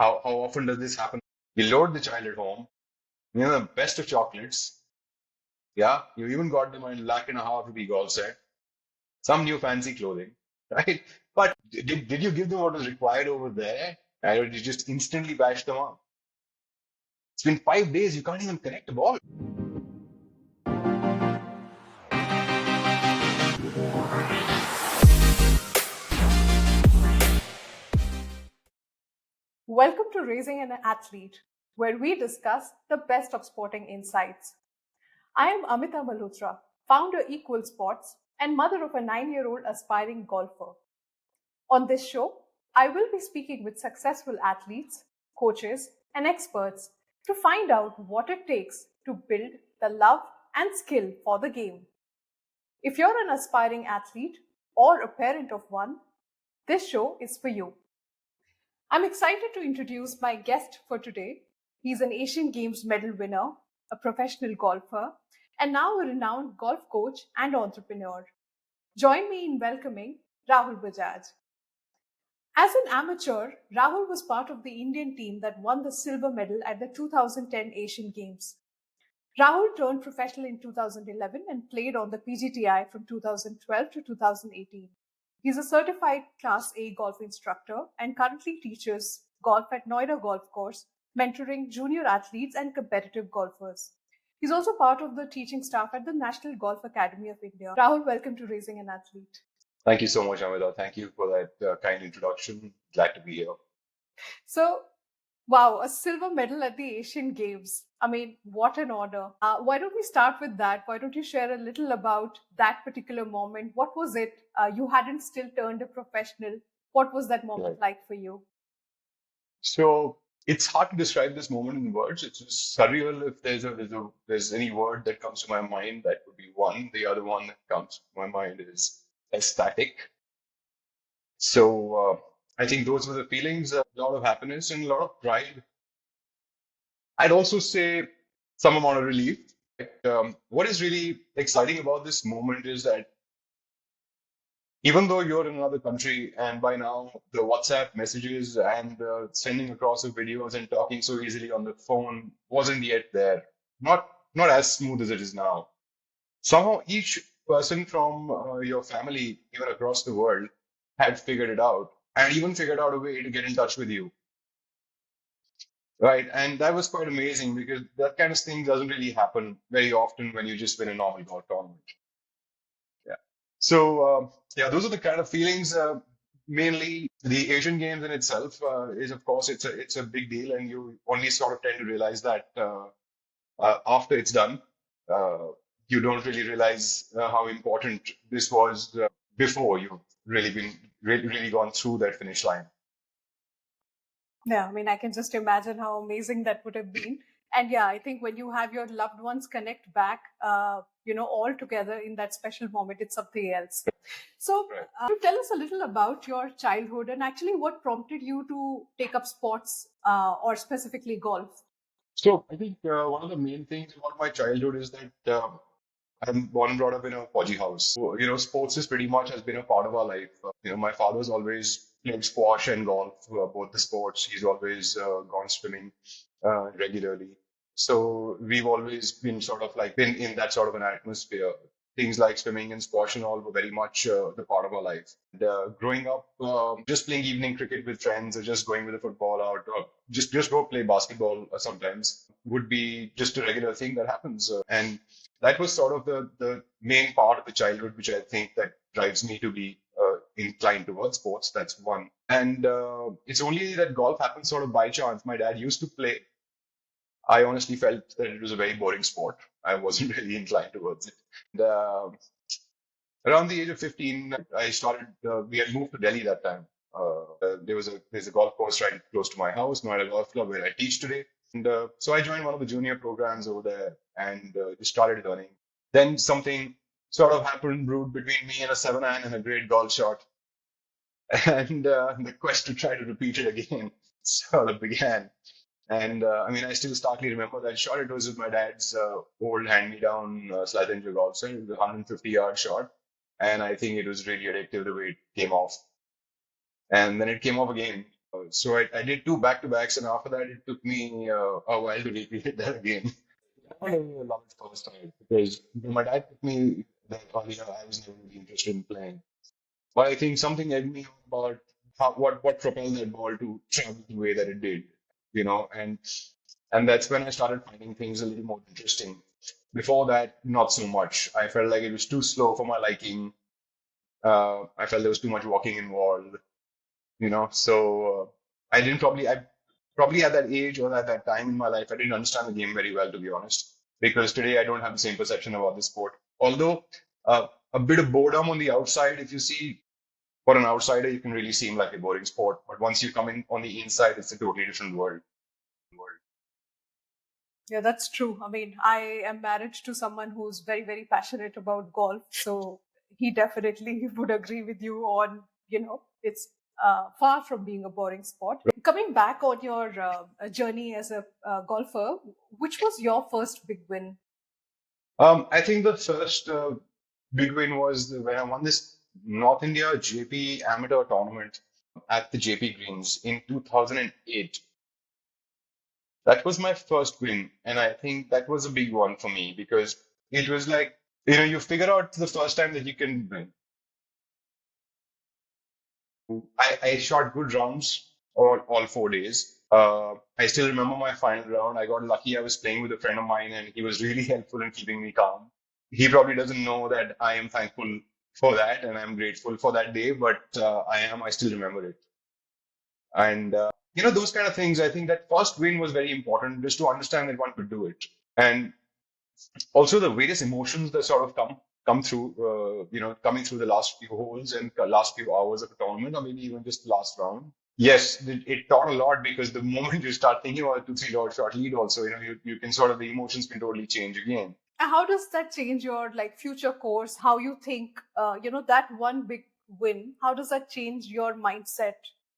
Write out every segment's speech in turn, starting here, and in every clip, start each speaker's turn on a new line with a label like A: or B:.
A: How often does this happen? You load the child at home, the best of chocolates. Yeah, you even got them a lakh and a half rupee golf set, some new fancy clothing, right? But did you give them what was required over there? Or did you just instantly bash them up? It's been 5 days, you can't even connect a ball.
B: Welcome to Raising an Athlete, where we discuss the best of sporting insights. I am Amita Malhotra, founder EqualSportz and mother of a 9-year-old aspiring golfer. On this show, I will be speaking with successful athletes, coaches, and experts to find out what it takes to build the love and skill for the game. If you're an aspiring athlete or a parent of one, this show is for you. I'm excited to introduce my guest for today. He's an Asian Games medal winner, a professional golfer, and now a renowned golf coach and entrepreneur. Join me in welcoming Rahul Bajaj. As an amateur, Rahul was part of the Indian team that won the silver medal at the 2010 Asian Games. Rahul turned professional in 2011 and played on the PGTI from 2012 to 2018. He's a certified Class A golf instructor and currently teaches golf at Noida Golf Course, mentoring junior athletes and competitive golfers. He's also part of the teaching staff at the National Golf Academy of India. Rahul, welcome to Raising an Athlete.
A: Thank you so much, Amita. Thank you for that kind introduction. Glad to be here.
B: So, wow, a silver medal at the Asian Games. I mean, what an honor. Why don't we start with that? Why don't you share a little about that particular moment? What was it? You hadn't still turned a professional. What was that moment like for you?
A: So it's hard to describe this moment in words. It's just surreal. If there's any word that comes to my mind, that would be one. The other one that comes to my mind is ecstatic. So I think those were the feelings, a lot of happiness and a lot of pride. I'd also say some amount of relief. What is really exciting about this moment is that even though you're in another country and by now the WhatsApp messages and sending across of videos and talking so easily on the phone wasn't yet there, not as smooth as it is now. Somehow each person from your family, even across the world, had figured it out and even figured out a way to get in touch with you. Right. And that was quite amazing because that kind of thing doesn't really happen very often when you just win a normal golf tournament. Yeah. So, yeah, those are the kind of feelings. Mainly the Asian Games in itself is, of course, it's a big deal, and you only sort of tend to realize that after it's done. You don't really realize how important this was before you've really gone through that finish line.
B: Yeah, I mean, I can just imagine how amazing that would have been. And yeah, I think when you have your loved ones connect back, all together in that special moment, it's something else. So, to tell us a little about your childhood and actually what prompted you to take up sports or specifically golf.
A: So I think one of the main things about my childhood is that I'm born and brought up in a Fauji house. So, sports is pretty much has been a part of our life. My father's always played squash and golf, both the sports. He's always gone swimming regularly. So we've always been sort of like been in that sort of an atmosphere. Things like swimming and squash and all were very much the part of our life. And, growing up, just playing evening cricket with friends or just going with the football out or just go play basketball sometimes would be just a regular thing that happens. And that was sort of the main part of the childhood, which I think that drives me to be inclined towards sports. That's one. And it's only that golf happened sort of by chance. My dad used to play. I honestly felt that it was a very boring sport. I wasn't really inclined towards it. And, around the age of 15, I started. We had moved to Delhi that time. There's a golf course right close to my house, Noida Golf Club, where I teach today. And so I joined one of the junior programs over there and just started learning. Then something sort of happened, brewed between me and a 7-iron and a great golf shot. And the quest to try to repeat it again sort of began. And I mean, I still starkly remember that shot. It was with my dad's old hand-me-down Slazenger golf set. It was a 150-yard shot. And I think it was really addictive the way it came off. And then it came off again. So I did two back-to-backs, and after that, it took me a while to recreate that again. I love it first time because my dad took me that earlier. I was never really interested in playing, but I think something egged me on about what propelled that ball to travel the way that it did, and that's when I started finding things a little more interesting. Before that, not so much. I felt like it was too slow for my liking. I felt there was too much walking involved, So I probably at that age or at that time in my life, I didn't understand the game very well, to be honest, because today I don't have the same perception about the sport. Although a bit of boredom on the outside, if you see for an outsider, you can really seem like a boring sport. But once you come in on the inside, it's a totally different world.
B: Yeah, that's true. I mean, I am married to someone who's very, very passionate about golf. So he definitely would agree with you on, it's far from being a boring sport. Coming back on your journey as a golfer, which was your first big win?
A: I think the first big win was when I won this North India JP amateur tournament at the JP Greens in 2008. That was my first win, and I think that was a big one for me because it was like, you figure out the first time that you can win. I shot good rounds all 4 days. I still remember my final round. I got lucky. I was playing with a friend of mine, and he was really helpful in keeping me calm. He probably doesn't know that I am thankful for that, and I'm grateful for that day, but I am. I still remember it. And, those kind of things, I think that first win was very important just to understand that one could do it. And also the various emotions that sort of come through, coming through the last few holes and last few hours of the tournament, or maybe even just the last round. Yes, it taught a lot because the moment you start thinking about a 2-3 shot lead, also, you can sort of the emotions can totally change again.
B: How does that change your future course? How you think, that one big win? How does that change your mindset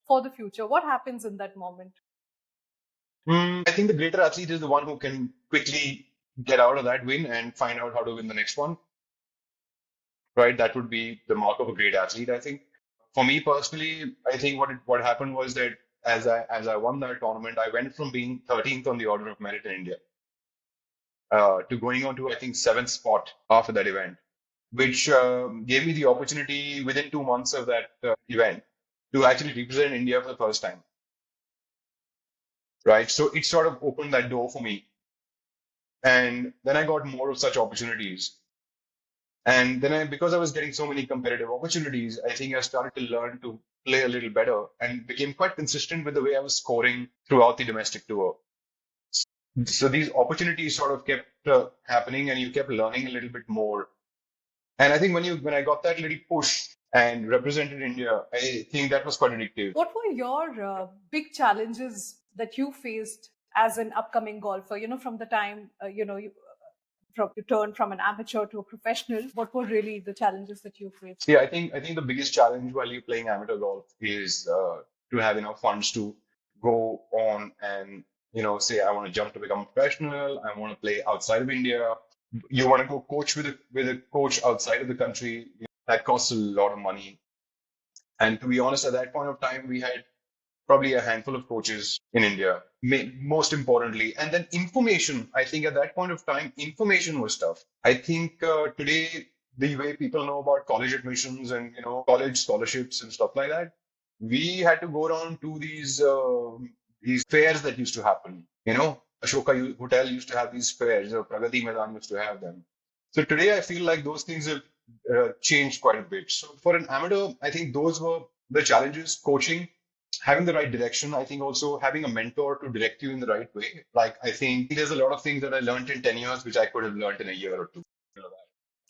B: for the future? What happens in that moment?
A: I think the greater athlete is the one who can quickly get out of that win and find out how to win the next one, right? That would be the mark of a great athlete, I think. For me personally, I think what happened was that as I won that tournament, I went from being 13th on the order of merit in India to going on to I think seventh spot after that event, which gave me the opportunity within 2 months of that event to actually represent India for the first time, right? So it sort of opened that door for me, and then I got more of such opportunities. And then because I was getting so many competitive opportunities, I think I started to learn to play a little better and became quite consistent with the way I was scoring throughout the domestic tour. So these opportunities sort of kept happening, and you kept learning a little bit more. And I think when I got that little push and represented India, I think that was quite addictive.
B: What were your big challenges that you faced as an upcoming golfer? From the time you turned from an amateur to a professional. What were really the challenges that you faced?
A: See, I think the biggest challenge while you're playing amateur golf is to have enough funds to go on and say I want to jump to become a professional. I want to play outside of India. You want to go coach with a coach outside of the country. That costs a lot of money. And to be honest, at that point of time, we had probably a handful of coaches in India, most importantly. And then information, I think at that point of time, information was tough. I think today, the way people know about college admissions and, college scholarships and stuff like that, we had to go down to these fairs that used to happen. Ashoka Hotel used to have these fairs, or Pragati Maidan used to have them. So today, I feel like those things have changed quite a bit. So for an amateur, I think those were the challenges: coaching, having the right direction. I think also having a mentor to direct you in the right way. Like, I think there's a lot of things that I learned in 10 years, which I could have learned in a year or two.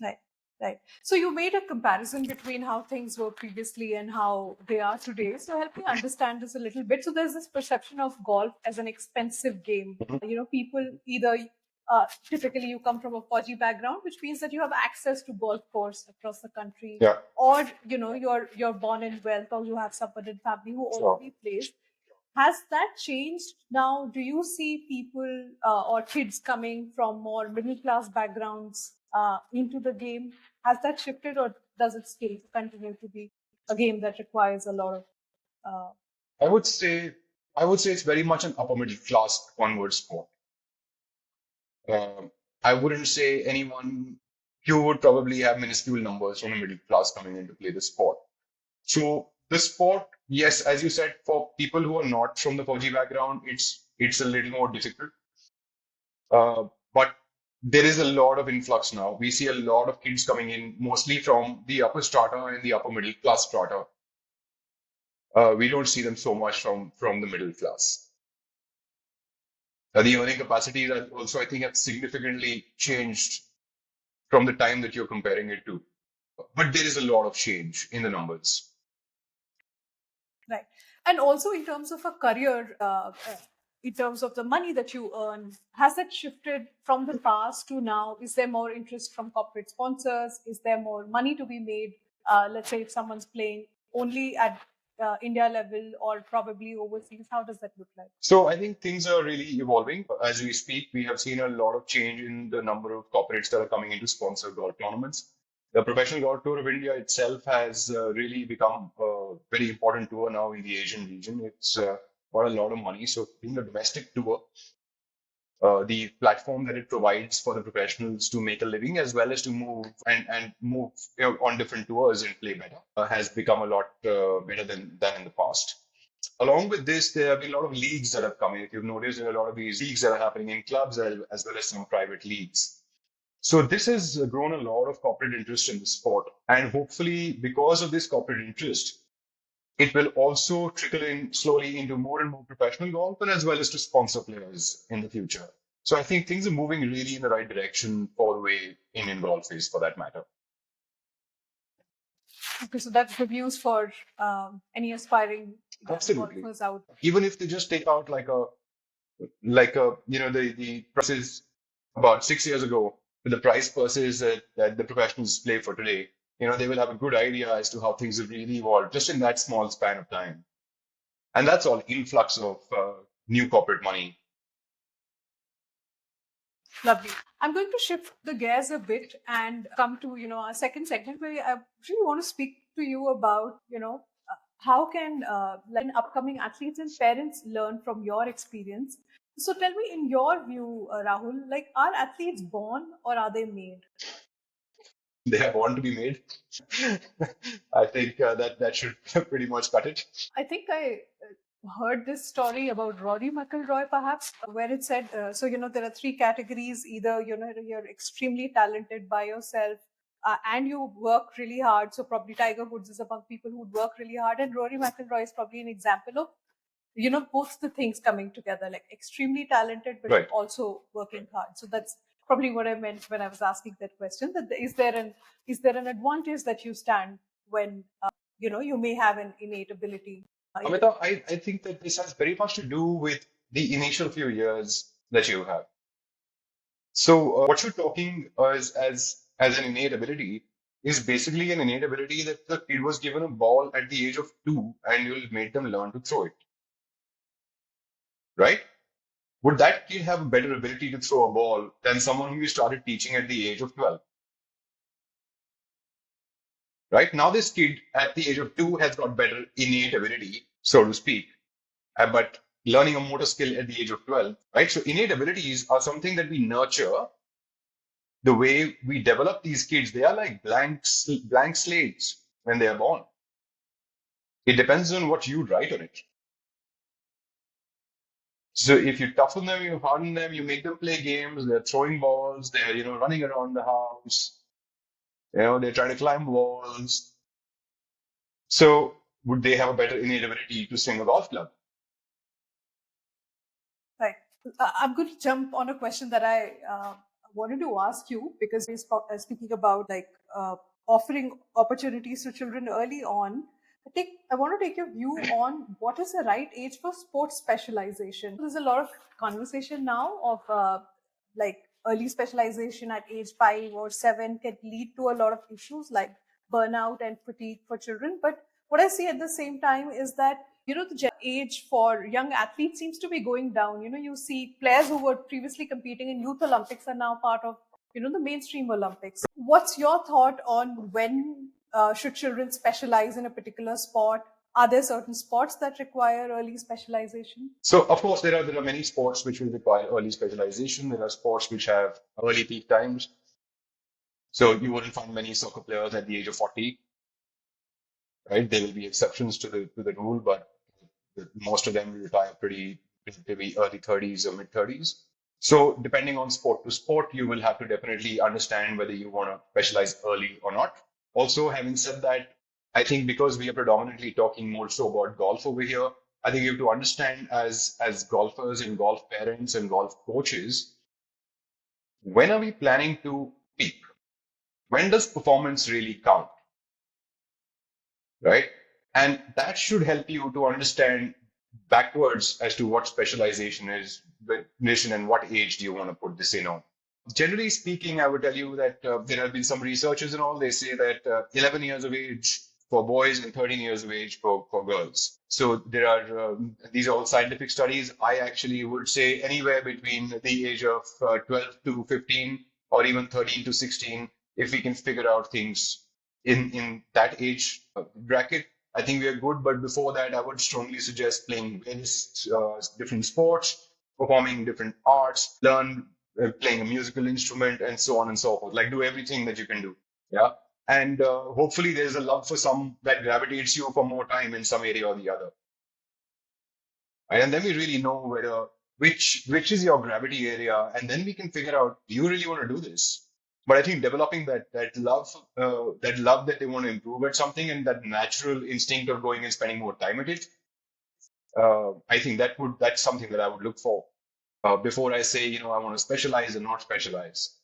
B: Right, right. So you made a comparison between how things were previously and how they are today. So help me understand this a little bit. So there's this perception of golf as an expensive game. People either typically you come from a Fauji background, which means that you have access to golf course across the country,
A: Yeah,
B: or you're born in wealth, or you have someone in family who
A: sure.
B: already plays. Has that changed now? Do you see people or kids coming from more middle class backgrounds into the game? Has that shifted, or does it still continue to be a game that requires a lot of
A: I would say I would say it's very much an upper middle class onward sport. Um, I wouldn't say anyone. You would probably have minuscule numbers from the middle class coming in to play the sport. So the sport, yes, as you said, for people who are not from the Fauji background, it's a little more difficult. But there is a lot of influx now. We see a lot of kids coming in, mostly from the upper strata and the upper middle class strata. We don't see them so much from the middle class. The earning capacities are also, I think, have significantly changed from the time that you're comparing it to. But there is a lot of change in the numbers.
B: Right. And also in terms of a career, in terms of the money that you earn, has it shifted from the past to now? Is there more interest from corporate sponsors? Is there more money to be made? Let's say if someone's playing only at India level or probably overseas, how does that look like?
A: So I think things are really evolving. As we speak, we have seen a lot of change in the number of corporates that are coming in to sponsor golf tournaments. The Professional Golf Tour of India itself has really become a very important tour now in the Asian region. It's got a lot of money. So being a domestic tour, the platform that it provides for the professionals to make a living as well as to move and move on different tours and play better has become a lot better than in the past. Along with this, there have been a lot of leagues that have come in. If you've noticed, there are a lot of these leagues that are happening in clubs as well as some private leagues. So this has grown a lot of corporate interest in the sport. And hopefully, because of this corporate interest, it will also trickle in slowly into more and more professional golf and as well as to sponsor players in the future. So I think things are moving really in the right direction for the way Indian golf is for that matter.
B: Okay, so that's good news for any aspiring
A: Absolutely.
B: golfers out.
A: Even if they just take out the prices about 6 years ago with the price purses that the professionals play for today, they will have a good idea as to how things have really evolved just in that small span of time. And that's all influx of new corporate money.
B: Lovely. I'm going to shift the gears a bit and come to our second segment where I really want to speak to you about how can upcoming athletes and parents learn from your experience. So tell me, in your view, Rahul, like, are athletes born or are they made?
A: They have born to be made. I think that should pretty much cut it.
B: I think I heard this story about Rory McIlroy, perhaps, where it said, there are three categories. Either, you're extremely talented by yourself and you work really hard. So probably Tiger Woods is among people who work really hard. And Rory McIlroy is probably an example of, both the things coming together, like extremely talented, but
A: Right.
B: also working hard. So that's probably what I meant when I was asking that question. That is there an advantage that you stand when, you may have an innate ability?
A: Amita, I think that this has very much to do with the initial few years that you have. So what you're talking as an innate ability is basically an innate ability that the kid was given a ball at the age of 2 and you'll make them learn to throw it, right? Would that kid have a better ability to throw a ball than someone who you started teaching at the age of 12? Right now, this kid at the age of 2 has got better innate ability, so to speak, but learning a motor skill at the age of 12, right? So innate abilities are something that we nurture. The way we develop these kids, they are like blank slates when they are born. It depends on what you write on it. So if you toughen them, you harden them, you make them play games, they're throwing balls, they're, running around the house, they're trying to climb walls. So would they have a better innate ability to swing a golf club?
B: Right. I'm going to jump on a question that I wanted to ask you, because we're speaking about offering opportunities to children early on. I want to take your view on what is the right age for sports specialization. There's a lot of conversation now of early specialization at age 5 or 7 can lead to a lot of issues like burnout and fatigue for children. But what I see at the same time is that the age for young athletes seems to be going down. You see players who were previously competing in youth Olympics are now part of the mainstream Olympics. What's your thought on when should children specialize in a particular sport? Are there certain sports that require early specialization?
A: So of course there are many sports which will require early specialization. There are sports which have early peak times. So you wouldn't find many soccer players at the age of 40, right? There will be exceptions to the rule, but most of them will retire pretty early 30s or mid 30s. So depending on sport to sport, you will have to definitely understand whether you want to specialize early or not. Also, having said that, I think because we are predominantly talking more so about golf over here, I think you have to understand as golfers and golf parents and golf coaches, when are we planning to peak? When does performance really count? Right? And that should help you to understand backwards as to what specialization is, and what age do you want to put this in on. Generally speaking, I would tell you that there have been some researchers and all, they say that 11 years of age for boys and 13 years of age for girls. So there are, these are all scientific studies. I actually would say anywhere between the age of 12 to 15 or even 13 to 16, if we can figure out things in that age bracket, I think we are good. But before that, I would strongly suggest playing various different sports, performing different arts, learn playing a musical instrument, and so on and so forth. Like do everything that you can do. Yeah. And hopefully there's a love for some that gravitates you for more time in some area or the other. Right? And then we really know whether which is your gravity area, and then we can figure out, do you really want to do this? But I think developing that love that they want to improve at something, and that natural instinct of going and spending more time at it, I think that's something that I would look for before I say, I want to specialize and not specialize.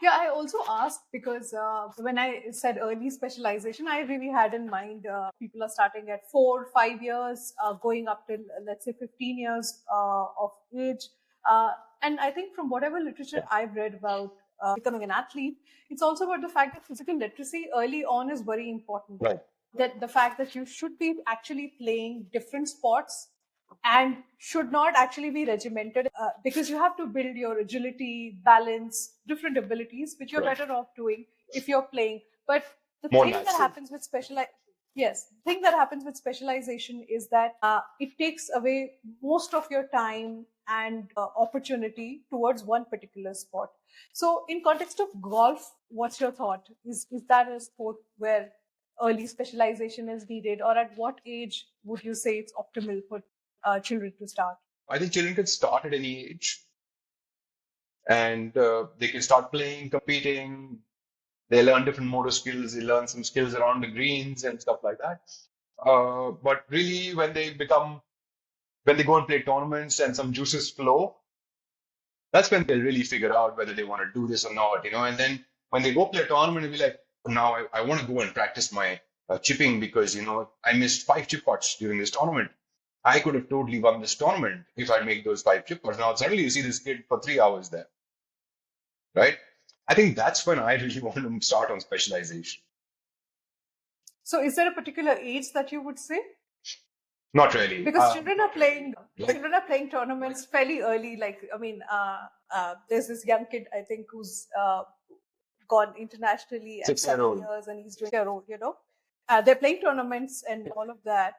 B: Yeah, I also asked because when I said early specialization, I really had in mind people are starting at 4, 5 years, going up till let's say 15 years of age. And I think from whatever literature I've read about becoming an athlete, it's also about the fact that physical literacy early on is very important.
A: Right.
B: That the fact that you should be actually playing different sports and should not actually be regimented because you have to build your agility, balance, different abilities, which you're
A: Right.
B: better off doing if you're playing. But the
A: More
B: thing that
A: natural.
B: happens with yes, the thing that happens with specialization is that it takes away most of your time and opportunity towards one particular sport. So, in context of golf, what's your thought? Is that a sport where early specialization is needed, or at what age would you say it's optimal for children to start?
A: I think children can start at any age, and they can start playing, competing. They learn different motor skills. They learn some skills around the greens and stuff like that. But really, when they go and play tournaments and some juices flow, that's when they'll really figure out whether they want to do this or not. And then when they go play a tournament, they'll be like, now I want to go and practice my chipping because, I missed 5 chip putts during this tournament. I could have totally won this tournament if I make those 5 chip putts. Now suddenly you see this kid for 3 hours there, right? I think that's when I really want to start on specialization.
B: So, is there a particular age that you would say?
A: Not really.
B: Because children are playing tournaments
A: Right.
B: fairly early. Like, I mean, there's this young kid I think who's gone internationally at 7
A: 6-year-old.
B: years, and he's doing year old. They're playing tournaments and all of that.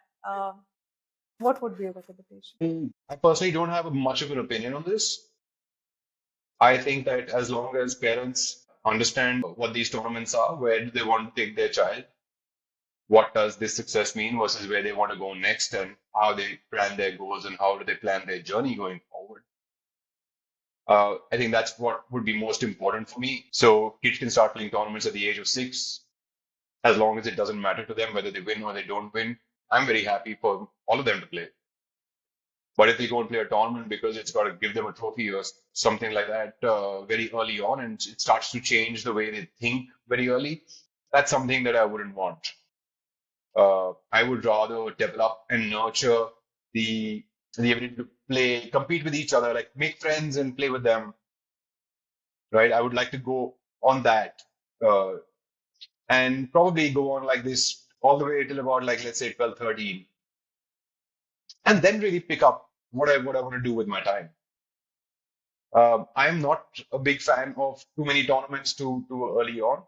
B: What would be a recommendation?
A: I personally don't have much of an opinion on this. I think that as long as parents understand what these tournaments are, where do they want to take their child, what does this success mean versus where they want to go next, and how they plan their goals and how do they plan their journey going forward. I think that's what would be most important for me. So kids can start playing tournaments at the age of 6, as long as it doesn't matter to them whether they win or they don't win. I'm very happy for all of them to play. But if they go and play a tournament because it's got to give them a trophy or something like that very early on, and it starts to change the way they think very early, that's something that I wouldn't want. I would rather develop and nurture the the ability to play, compete with each other, like make friends and play with them, right? I would like to go on that uh, and probably go on like this all the way till about like let's say 12, 13, and then really pick up what I want to do with my time. I'm not a big fan of too many tournaments too early on,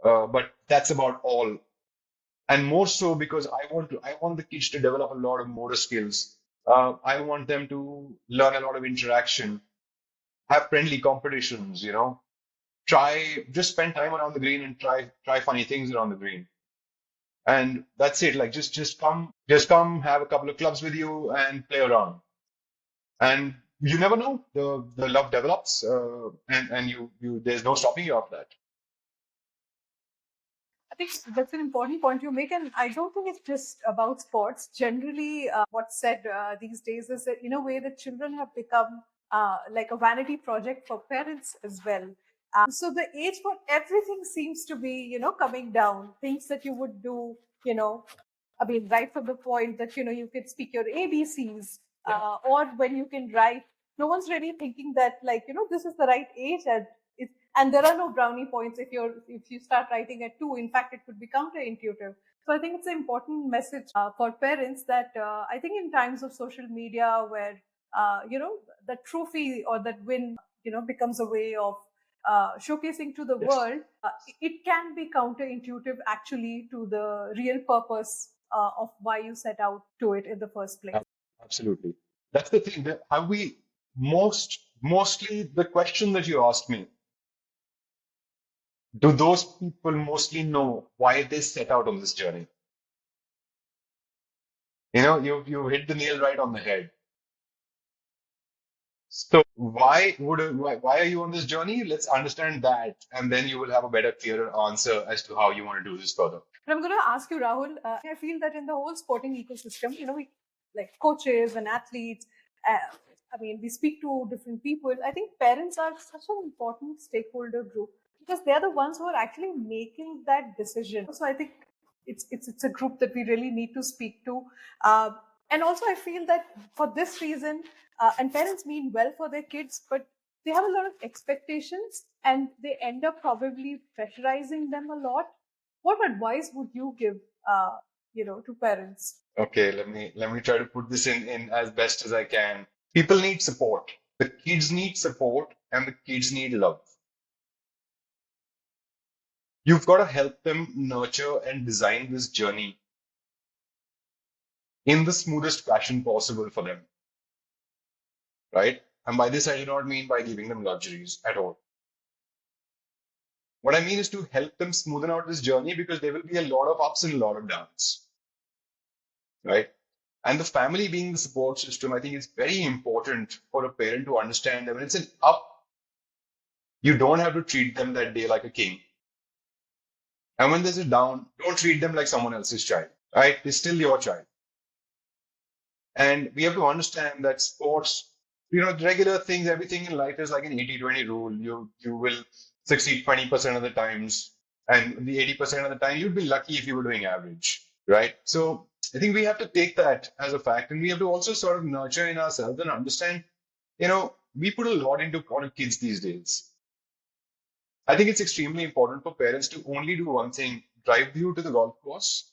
A: but that's about all. And more so because I want the kids to develop a lot of motor skills. I want them to learn a lot of interaction, have friendly competitions, just spend time around the green and try funny things around the green. And that's it. Like just come, have a couple of clubs with you and play around. And you never know, the love develops, and you there's no stopping you after that.
B: I think that's an important point you make, and I don't think it's just about sports. Generally, what's said these days is that, in a way, the children have become like a vanity project for parents as well. So the age for everything seems to be, coming down. Things that you would do, you know, I mean, right from the point that, you could speak your ABCs, or when you can write. No one's really thinking that, like, this is the right age, and there are no brownie points if you start writing at 2. In fact, it could be counterintuitive. So I think it's an important message for parents that I think in times of social media where the trophy or that win becomes a way of showcasing to the
A: Yes.
B: world, it can be counterintuitive actually to the real purpose of why you set out to it in the first place.
A: Absolutely. That's the thing. That have we mostly the question that you asked me, do those people mostly know why they set out on this journey? You hit the nail right on the head. So why are you on this journey? Let's understand that, and then you will have a better, clearer answer as to how you want to do this further.
B: But I'm going to ask you, Rahul. I feel that in the whole sporting ecosystem, we like coaches and athletes. I mean, we speak to different people. I think parents are such an important stakeholder group because they're the ones who are actually making that decision. So I think it's a group that we really need to speak to. And also, I feel that for this reason, and parents mean well for their kids, but they have a lot of expectations, and they end up probably pressurizing them a lot. What advice would you give, to parents? Okay, let me try to put this in as best as I can. People need support. The kids need support, and the kids need love. You've got to help them nurture and design this journey in the smoothest fashion possible for them, right? And by this, I do not mean by giving them luxuries at all. What I mean is to help them smoothen out this journey because there will be a lot of ups and a lot of downs, right? And the family being the support system, I think it's very important for a parent to understand that when it's an up, you don't have to treat them that day like a king. And when there's a down, don't treat them like someone else's child, right? It's still your child. And we have to understand that sports, regular things, everything in life is like an 80-20 rule. You will succeed 20% of the times, and the 80% of the time, you'd be lucky if you were doing average, right? So I think we have to take that as a fact, and we have to also sort of nurture in ourselves and understand, we put a lot into on kids these days. I think it's extremely important for parents to only do one thing: drive you to the golf course,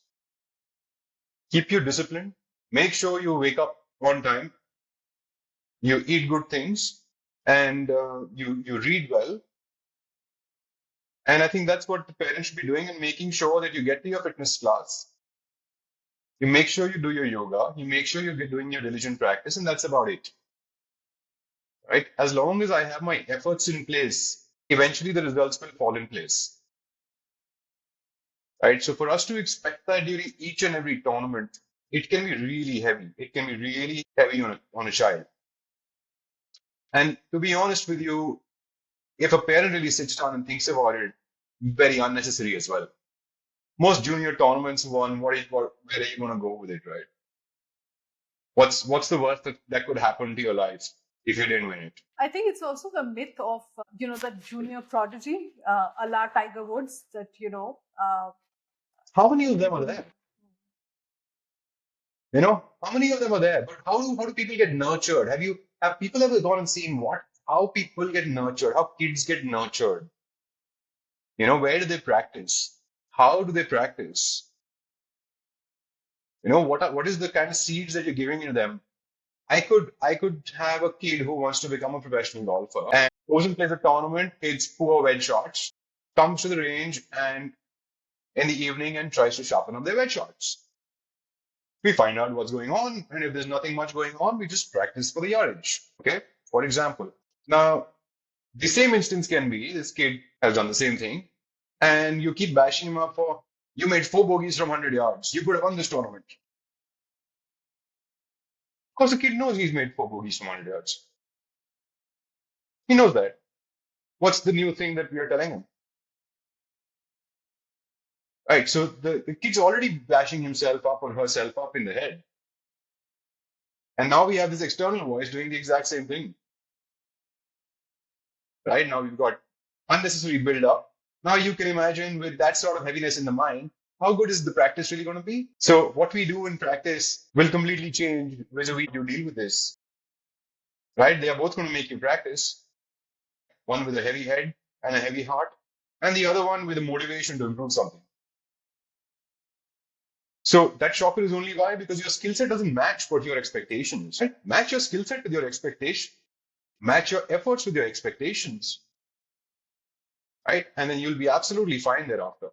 B: keep you disciplined, make sure you wake up on time, you eat good things, and you read well. And I think that's what the parents should be doing, and making sure that you get to your fitness class, you make sure you do your yoga, you make sure you're doing your diligent practice, and that's about it, right? As long as I have my efforts in place, eventually the results will fall in place, right? So for us to expect that during each and every tournament, it can be really heavy. It can be really heavy on a child. And to be honest with you, if a parent really sits down and thinks about it, very unnecessary as well. Most junior tournaments won. Where are you going to go with it, right? What's the worst that could happen to your life if you didn't win it? I think it's also the myth of that junior prodigy, a la Tiger Woods, that
A: How many of them are there? How many of them are there? But how do people get nurtured? Have people ever gone and seen how people get nurtured, how kids get nurtured? Where do they practice? How do they practice? What is the kind of seeds that you're giving to them? I could have a kid who wants to become a professional golfer and goes and plays a tournament, hits poor wedge shots, comes to the range and in the evening and tries to sharpen up their wet shorts. We find out what's going on, and if there's nothing much going on, we just practice for the yardage. Okay, for example. Now, the same instance can be this kid has done the same thing, and you keep bashing him up for you made 4 bogeys from 100 yards. You could have won this tournament. Of course, the kid knows he's made 4 bogeys from 100 yards. He knows that. What's the new thing that we are telling him? Right. So the kid's already bashing himself up or herself up in the head. And now we have this external voice doing the exact same thing. Right. Now we've got unnecessary build up. Now you can imagine with that sort of heaviness in the mind, how good is the practice really going to be? So what we do in practice will completely change vis-a-vis you deal with this. Right. They are both going to make you practice. One with a heavy head and a heavy heart, and the other one with a motivation to improve something. So that shocker is only why because your skill set doesn't match what your expectations. Right? Match your skill set with your expectation. Match your efforts with your expectations. Right? And then you'll be absolutely fine thereafter.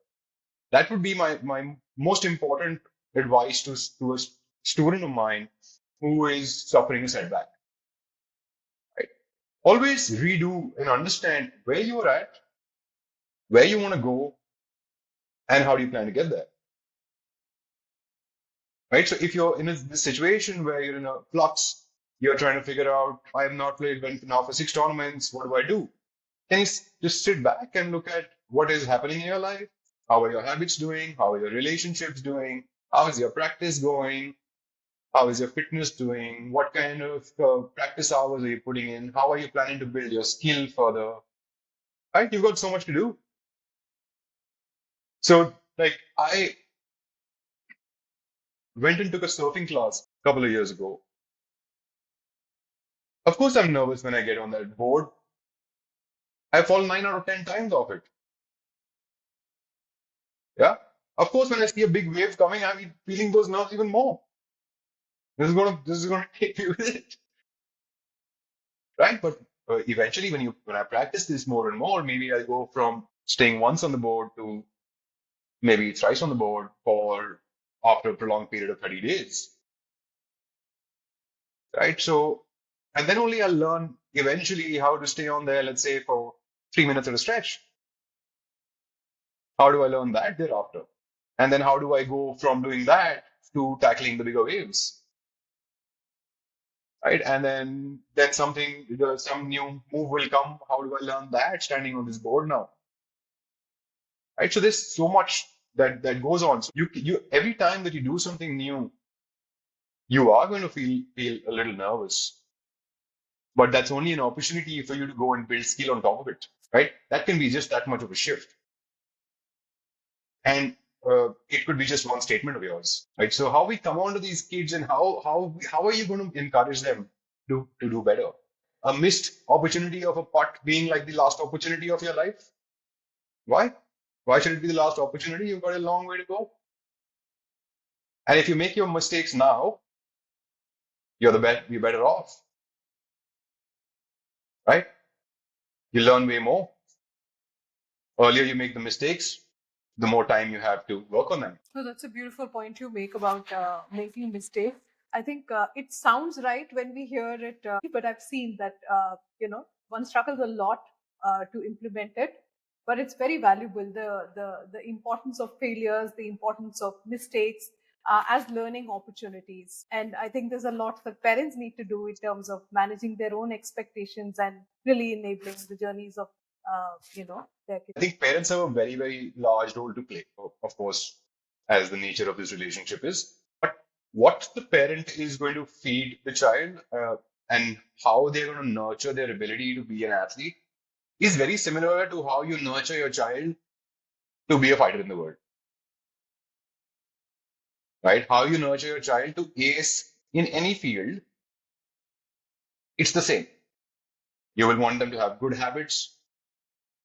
A: That would be my most important advice to a student of mine who is suffering a setback. Right? Always redo and understand where you are at, where you want to go, and how do you plan to get there. Right? So if you're in this situation where you're in a flux, you're trying to figure out, I have not played now for 6 tournaments, what do I do? Can you just sit back and look at what is happening in your life? How are your habits doing? How are your relationships doing? How is your practice going? How is your fitness doing? What kind of practice hours are you putting in? How are you planning to build your skill further? Right? You've got so much to do. So, like, I went and took a surfing class a couple of years ago. Of course, I'm nervous when I get on that board. I fall 9 out of 10 times off it. Yeah. Of course, when I see a big wave coming, I'm feeling those nerves even more. This is gonna take me with it, right? But eventually, when I practice this more and more, maybe I go from staying once on the board to maybe thrice on the board for after a prolonged period of 30 days, right? So, and then only I'll learn eventually how to stay on there, let's say for 3 minutes at a stretch. How do I learn that thereafter? And then how do I go from doing that to tackling the bigger waves? Right? And then some new move will come. How do I learn that standing on this board now? Right? So there's so much that goes on. So you every time that you do something new, you are going to feel a little nervous. But that's only an opportunity for you to go and build skill on top of it. Right? That can be just that much of a shift. And it could be just one statement of yours, right? So how we come on to these kids and how are you going to encourage them to do better? A missed opportunity of a putt being like the last opportunity of your life? Why? Why should it be the last opportunity? You've got a long way to go. And if you make your mistakes now, you're better off, right? You learn way more. Earlier you make the mistakes, the more time you have to work on them.
B: So that's a beautiful point you make about making mistakes. I think it sounds right when we hear it, but I've seen that one struggles a lot to implement it. But it's very valuable. The importance of failures, the importance of mistakes as learning opportunities, and I think there's a lot that parents need to do in terms of managing their own expectations and really enabling the journeys of their kids.
A: I think parents have a very, very large role to play, of course, as the nature of this relationship is. But what the parent is going to feed the child and how they're going to nurture their ability to be an athlete is very similar to how you nurture your child to be a fighter in the world, right? How you nurture your child to ace in any field, it's the same. You will want them to have good habits,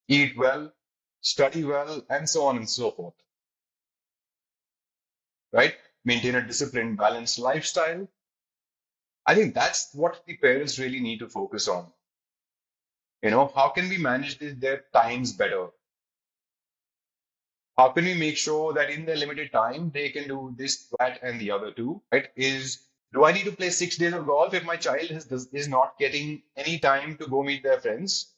A: eat well, study well, and so on and so forth, right? Maintain a disciplined, balanced lifestyle. I think that's what the parents really need to focus on. How can we manage their times better? How can we make sure that in their limited time they can do this, that, and the other too? Right? Do I need to play 6 days of golf if my child is not getting any time to go meet their friends?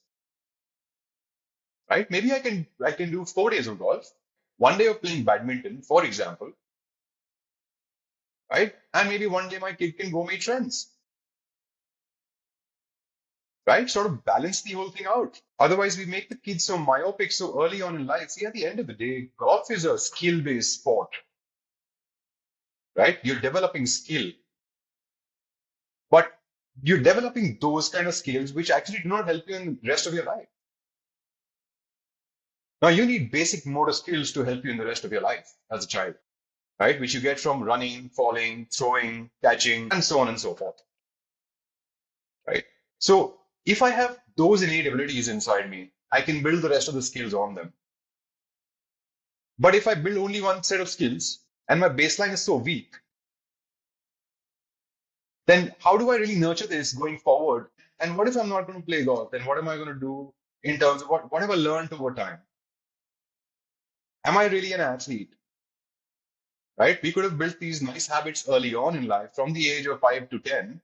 A: Right? Maybe I can do 4 days of golf, 1 day of playing badminton, for example, right? And maybe one day my kid can go meet friends, right? Sort of balance the whole thing out. Otherwise, we make the kids so myopic so early on in life. See, at the end of the day, golf is a skill-based sport, right? You're developing skill, but you're developing those kind of skills which actually do not help you in the rest of your life. Now, you need basic motor skills to help you in the rest of your life as a child, right? Which you get from running, falling, throwing, catching, and so on and so forth, right? So if I have those innate abilities inside me, I can build the rest of the skills on them. But if I build only one set of skills and my baseline is so weak, then how do I really nurture this going forward? And what if I'm not going to play golf? Then what am I going to do in terms of what have I learned over time? Am I really an athlete? Right? We could have built these nice habits early on in life from the age of 5 to 10.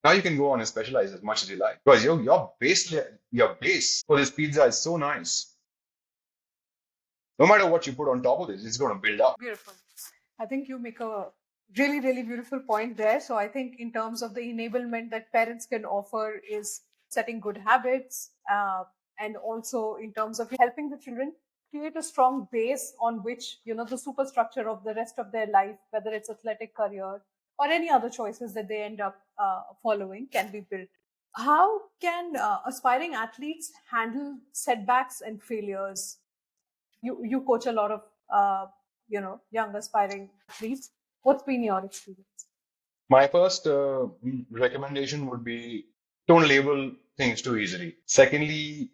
A: Now you can go on and specialize as much as you like because your base for this pizza is so nice. No matter what you put on top of this, it's going to build up.
B: Beautiful. I think you make a really, really beautiful point there. So I think in terms of the enablement that parents can offer is setting good habits, and also in terms of helping the children create a strong base on which, the superstructure of the rest of their life, whether it's athletic career or any other choices that they end up following, can be built. How can aspiring athletes handle setbacks and failures? You coach a lot of young aspiring athletes. What's been your experience?
A: My first recommendation would be don't label things too easily. Secondly,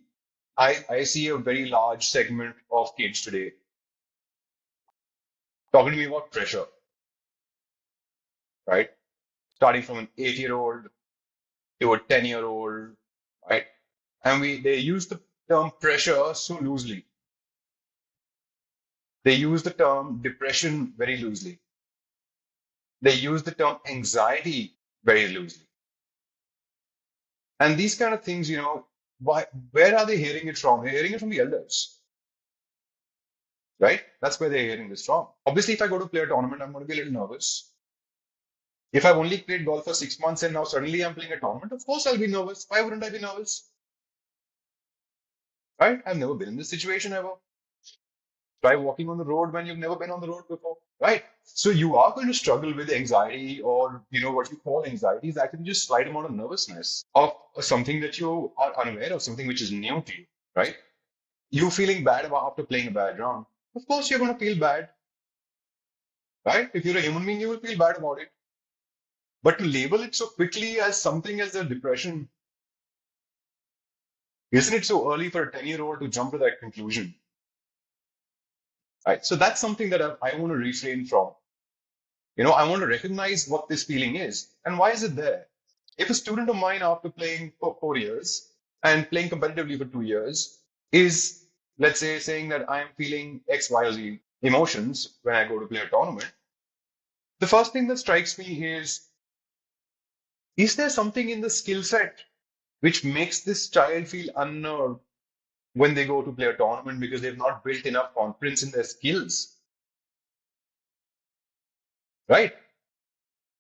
A: I see a very large segment of kids today talking to me about pressure, right? Starting from an 8-year-old to a 10-year-old, right? And they use the term pressure so loosely. They use the term depression very loosely. They use the term anxiety very loosely. And these kind of things, where are they hearing it from? They're hearing it from the elders, right? That's where they're hearing this from. Obviously, if I go to play a tournament, I'm going to be a little nervous. If I've only played golf for 6 months and now suddenly I'm playing a tournament, of course I'll be nervous. Why wouldn't I be nervous? Right? I've never been in this situation ever. Try walking on the road when you've never been on the road before, right? So you are going to struggle with anxiety, or what you call anxiety is actually just slight amount of nervousness of something that you are unaware of, something which is new to you, right? You feeling bad about after playing a bad round. Of course, you're going to feel bad, right? If you're a human being, you will feel bad about it. But to label it so quickly as something as a depression, isn't it so early for a 10-year-old to jump to that conclusion? Right. So that's something that I want to refrain from. I want to recognize what this feeling is and why is it there. If a student of mine, after playing for 4 years and playing competitively for 2 years, is, let's say, saying that I'm feeling X, Y, or Z emotions when I go to play a tournament, the first thing that strikes me is there something in the skill set which makes this child feel unnerved when they go to play a tournament because they've not built enough confidence in their skills, right?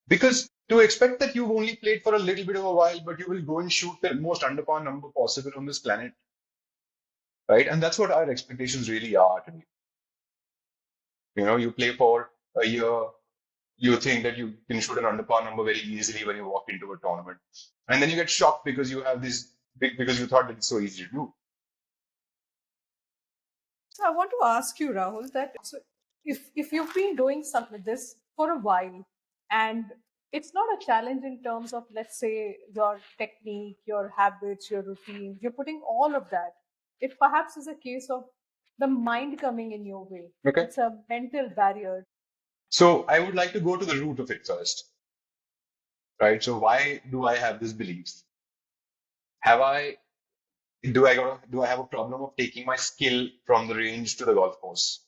A: Because to expect that you've only played for a little bit of a while, but you will go and shoot the most under par number possible on this planet, right? And that's what our expectations really are to me. You play for a year, you think that you can shoot an under par number very easily when you walk into a tournament, and then you get shocked because you have this because you thought that it's so easy to do.
B: So I want to ask you, Rahul, that so if you've been doing something like this for a while, and it's not a challenge in terms of, let's say, your technique, your habits, your routines, you're putting all of that. It perhaps is a case of the mind coming in your way.
A: Okay.
B: It's a mental barrier.
A: So I would like to go to the root of it first, right? So why do I have this belief? Have I Do I have a problem of taking my skill from the range to the golf course?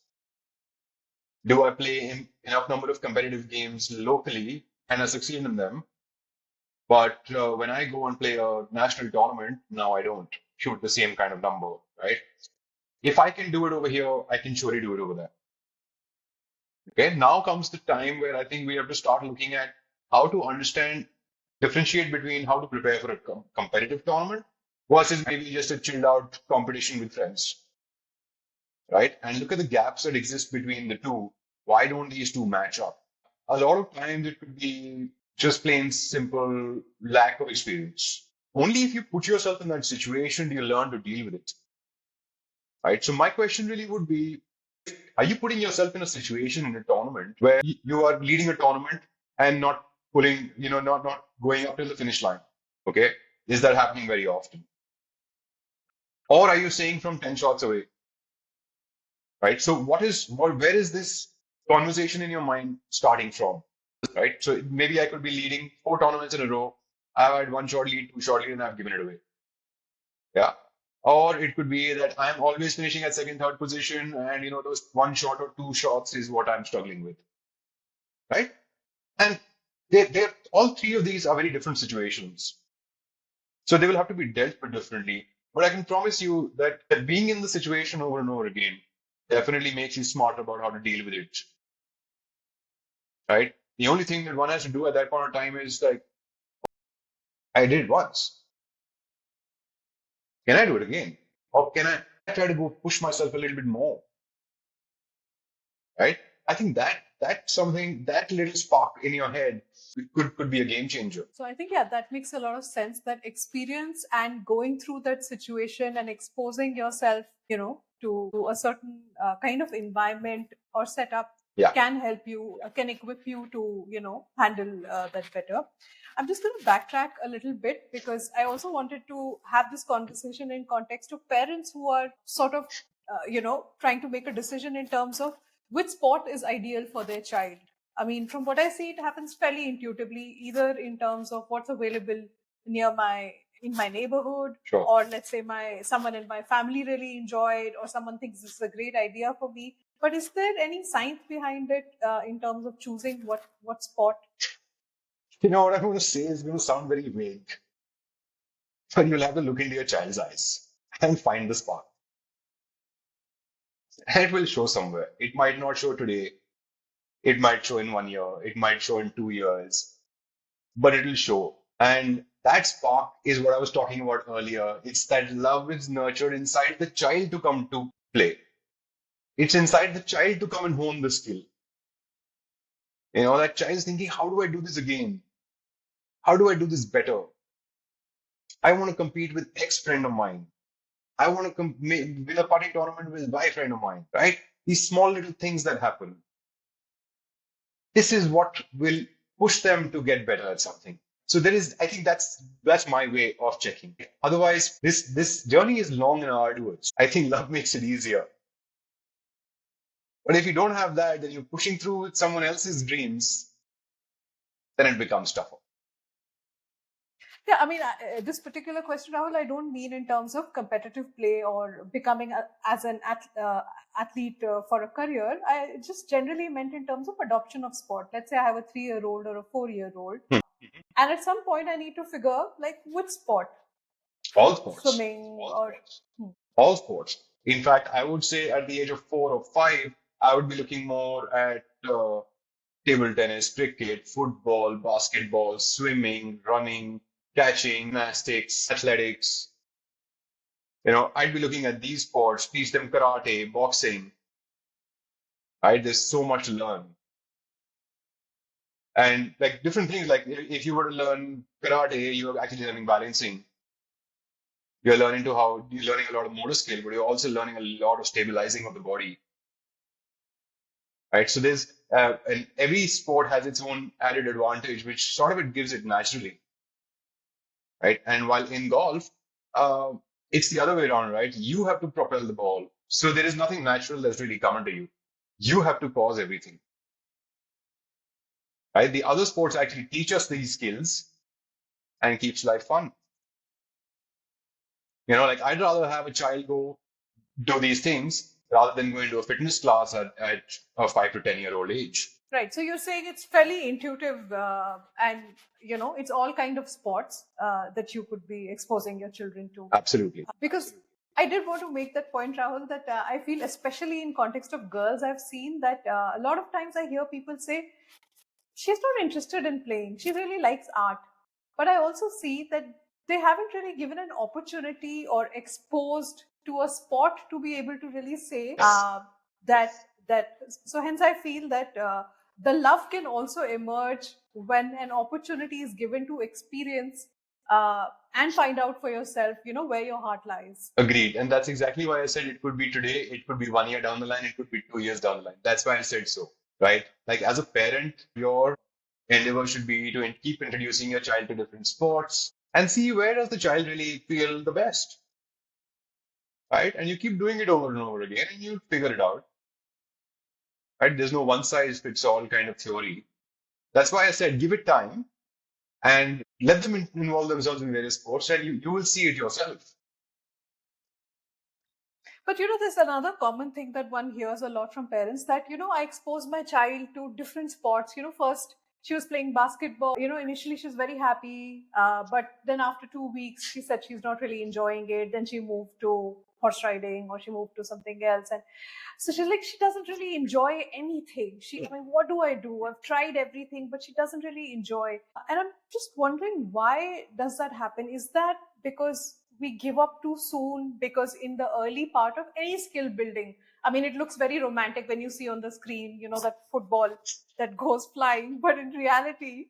A: Do I play enough number of competitive games locally and I succeed in them? But when I go and play a national tournament, now I don't shoot the same kind of number, right? If I can do it over here, I can surely do it over there. Okay, now comes the time where I think we have to start looking at how to understand, differentiate between how to prepare for a competitive tournament versus maybe just a chilled out competition with friends, right? And look at the gaps that exist between the two. Why don't these two match up? A lot of times it could be just plain simple lack of experience. Only if you put yourself in that situation do you learn to deal with it, right? So my question really would be, are you putting yourself in a situation in a tournament where you are leading a tournament and not pulling, not going up to the finish line? Okay. Is that happening very often? Or are you saying from 10 shots away, right? So where is this conversation in your mind starting from, right? So maybe I could be leading 4 tournaments in a row. I've had one shot lead, 2 shot lead, and I've given it away. Yeah. Or it could be that I'm always finishing at second, third position, and those 1 shot or 2 shots is what I'm struggling with, right? And they're all three of these are very different situations. So they will have to be dealt with differently. But I can promise you that being in the situation over and over again definitely makes you smart about how to deal with it, right? The only thing that one has to do at that point of time is like, I did once. Can I do it again? Or can I try to go push myself a little bit more? Right? I think that's something, that little spark in your head could be a game changer.
B: So I think, yeah, that makes a lot of sense, that experience and going through that situation and exposing yourself, to a certain kind of environment or setup
A: Yeah.
B: can help you, can equip you to, handle that better. I'm just going to backtrack a little bit because I also wanted to have this conversation in context of parents who are sort of, trying to make a decision in terms of which sport is ideal for their child. I mean, from what I see, it happens fairly intuitively, either in terms of what's available in my neighborhood,
A: Sure.
B: or let's say someone in my family really enjoyed, or someone thinks this is a great idea for me. But is there any science behind it in terms of choosing what sport?
A: What I'm going to say is going to sound very vague, but you'll have to look into your child's eyes and find the spark. And it will show somewhere. It might not show today. It might show in 1 year. It might show in 2 years, but it'll show. And that spark is what I was talking about earlier. It's that love is nurtured inside the child to come to play. It's inside the child to come and hone the skill. That child is thinking, how do I do this again? How do I do this better? I want to compete with X friend of mine. I want to win a putting tournament with Y friend of mine, right? These small little things that happen. This is what will push them to get better at something. So I think that's my way of checking. Otherwise, this journey is long and arduous. I think love makes it easier. But if you don't have that, then you're pushing through with someone else's dreams, then it becomes tougher.
B: Yeah, I mean, this particular question, Rahul, I don't mean in terms of competitive play or becoming as an athlete for a career. I just generally meant in terms of adoption of sport. Let's say I have a 3-year-old or a 4-year-old, and at some point I need to figure like which sport.
A: All sports.
B: Swimming or
A: all sports. In fact, I would say at the age of 4 or 5, I would be looking more at table tennis, cricket, football, basketball, swimming, running, catching, gymnastics, athletics. I'd be looking at these sports, teach them karate, boxing. Right? There's so much to learn. And like different things, like if you were to learn karate, you're actually learning balancing. You're learning a lot of motor skill, but you're also learning a lot of stabilizing of the body. Right? So and every sport has its own added advantage, which sort of it gives it naturally. Right? And while in golf, it's the other way around, right? You have to propel the ball. So there is nothing natural that's really coming to you. You have to cause everything. Right? The other sports actually teach us these skills and keeps life fun. Like I'd rather have a child go do these things rather than going to a fitness class at a 5 to 10 year old age.
B: Right. So you're saying it's fairly intuitive, and it's all kind of sports that you could be exposing your children to.
A: Absolutely.
B: Because I did want to make that point, Rahul, that I feel, especially in context of girls, I've seen that a lot of times I hear people say, she's not interested in playing. She really likes art. But I also see that they haven't really given an opportunity or exposed to a sport to be able to really say that. So hence I feel that the love can also emerge when an opportunity is given to experience and find out for yourself, where your heart lies.
A: Agreed. And that's exactly why I said it could be today, it could be 1 year down the line, it could be 2 years down the line. That's why I said so, right? Like as a parent, your endeavor should be to keep introducing your child to different sports and see where does the child really feel the best, right? And you keep doing it over and over again and you figure it out, right? There's no one size fits all kind of theory. That's why I said give it time and let them involve themselves in various sports and you will see it yourself.
B: But there's another common thing that one hears a lot from parents, that, I exposed my child to different sports. First she was playing basketball. Initially she was very happy. But then after 2 weeks, she said she's not really enjoying it. Then she moved to horse riding or she moved to something else. And so she's like, she doesn't really enjoy anything. What do I do? I've tried everything, but she doesn't really enjoy. And I'm just wondering, why does that happen? Is that because we give up too soon? Because in the early part of any skill building, I mean, it looks very romantic when you see on the screen, that football that goes flying, but in reality,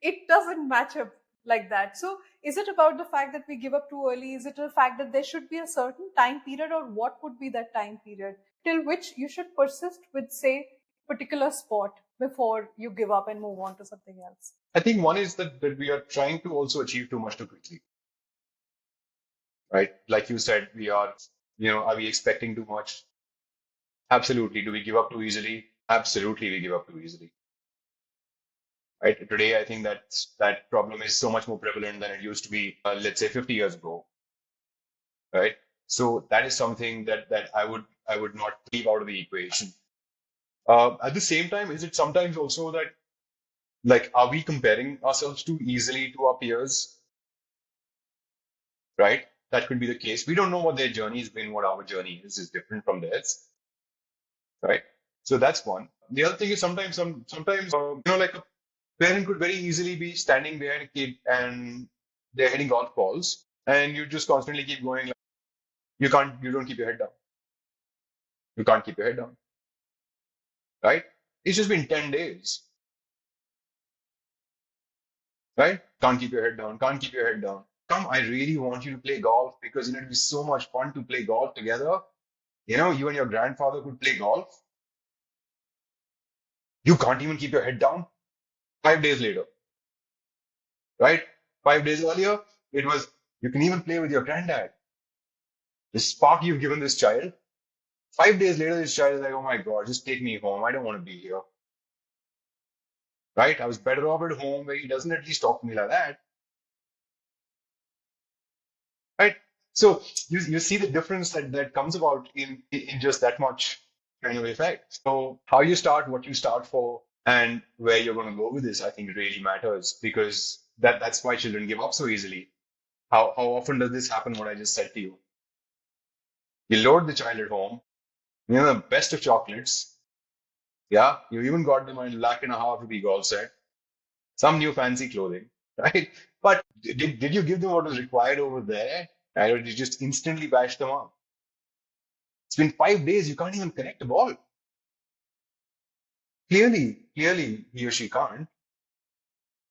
B: it doesn't match up like that. So is it about the fact that we give up too early? Is it the fact that there should be a certain time period, or what would be that time period till which you should persist with, say, particular sport before you give up and move on to something else?
A: I think one is that we are trying to also achieve too much too quickly, right? Like you said, are we expecting too much? Absolutely. Do we give up too easily? Absolutely, we give up too easily. Right? Today, I think that problem is so much more prevalent than it used to be, let's say 50 years ago, right? So that is something that I would not leave out of the equation. At the same time, is it sometimes also that, like, are we comparing ourselves too easily to our peers? Right? That could be the case. We don't know what their journey has been, what our journey is different from theirs, right? So that's one. The other thing is sometimes like a parent could very easily be standing behind a kid and they're hitting golf balls, and you just constantly keep going. Like, you don't keep your head down. You can't keep your head down, right? It's just been 10 days, right? Can't keep your head down. Can't keep your head down. Come, I really want you to play golf because it'd be so much fun to play golf together. You and your grandfather could play golf. You can't even keep your head down. 5 days later, right? 5 days earlier, it was, you can even play with your granddad. The spark you've given this child. 5 days later, this child is like, oh my God, just take me home. I don't want to be here. Right? I was better off at home where he doesn't at least talk to me like that. Right? So you see the difference that comes about in just that much kind of effect. So how you start, what you start for, and where you're going to go with this, I think really matters, because that's why children give up so easily. How often does this happen, what I just said to you? You load the child at home, the best of chocolates. Yeah, you even got them a ₹1.5 lakh golf set, some new fancy clothing, right? But did you give them what was required over there? Right? Or did you just instantly bash them up? It's been 5 days, you can't even connect a ball. Clearly, he or she can't.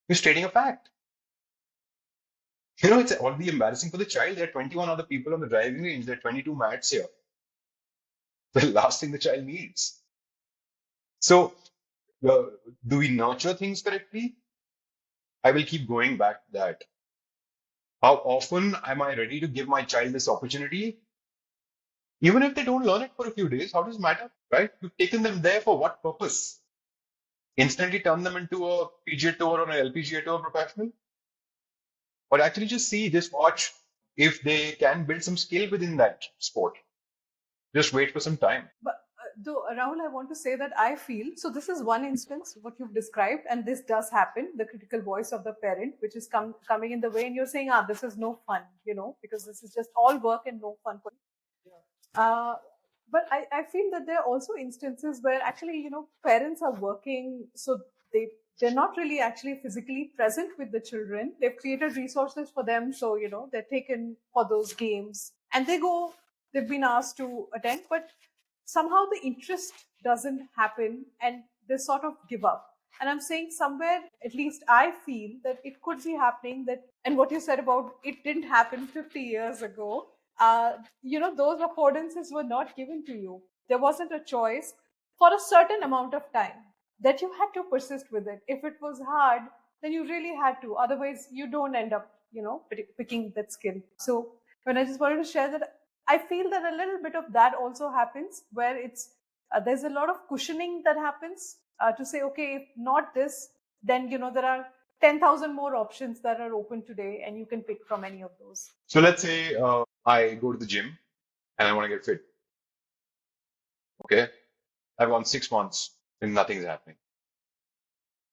A: You're stating a fact. It's already embarrassing for the child. There are 21 other people on the driving range. There are 22 mats here. The last thing the child needs. So, do we nurture things correctly? I will keep going back to that. How often am I ready to give my child this opportunity? Even if they don't learn it for a few days, how does it matter, right? You've taken them there for what purpose? Instantly turn them into a PGA Tour or an LPGA Tour professional? Or actually just watch if they can build some skill within that sport. Just wait for some time.
B: But though, Rahul, I want to say that I feel so. This is one instance what you've described, and this does happen. The critical voice of the parent, which is coming in the way, and you're saying, "Ah, this is no fun," because this is just all work and no fun for you. But I feel that there are also instances where actually, parents are working, so they're not really actually physically present with the children. They've created resources for them, so they're taken for those games, and they've been asked to attend, but somehow the interest doesn't happen and they sort of give up. And I'm saying somewhere, at least I feel that it could be happening that, and what you said about it didn't happen 50 years ago, those affordances were not given to you. There wasn't a choice for a certain amount of time that you had to persist with it. If it was hard, then you really had to. Otherwise, you don't end up, picking that skill. So when I just wanted to share that, I feel that a little bit of that also happens where there's a lot of cushioning that happens to say, okay, if not this, then there are 10,000 more options that are open today, and you can pick from any of those.
A: So let's say I go to the gym and I want to get fit. Okay, I've gone 6 months and nothing's happening.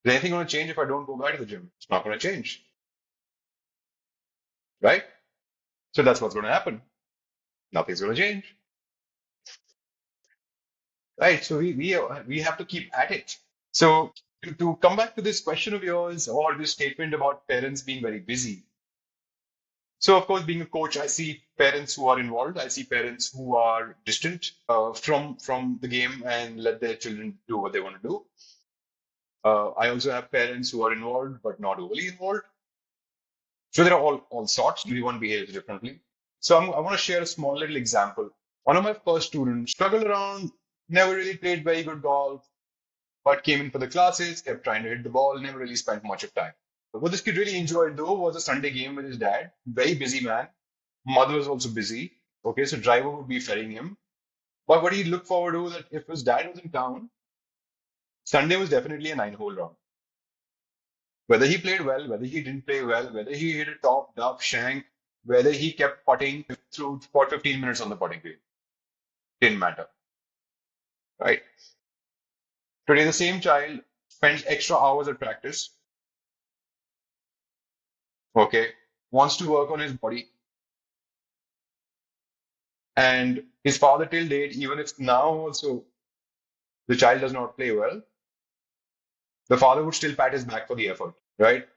A: Is anything going to change if I don't go back to the gym? It's not going to change, right? So that's what's going to happen. Nothing's going to change, right? So we have to keep at it. So to come back to this question of yours or this statement about parents being very busy. So of course, being a coach, I see parents who are involved. I see parents who are distant from the game and let their children do what they want to do. I also have parents who are involved but not overly involved. So there are all sorts. Everyone behaves differently. So I want to share a small little example. One of my first students struggled around, never really played very good golf, but came in for the classes, kept trying to hit the ball, never really spent much of time. But what this kid really enjoyed though was a Sunday game with his dad. Very busy man. Mother was also busy. Okay, so driver would be ferrying him. But what he looked forward to that if his dad was in town, Sunday was definitely a 9-hole round. Whether he played well, whether he didn't play well, whether he hit a top, duff, shank, whether he kept putting through for 15 minutes on the putting green, didn't matter, right? Today, the same child spends extra hours at practice, okay, wants to work on his body, and his father till date, even if now also the child does not play well, the father would still pat his back for the effort, right?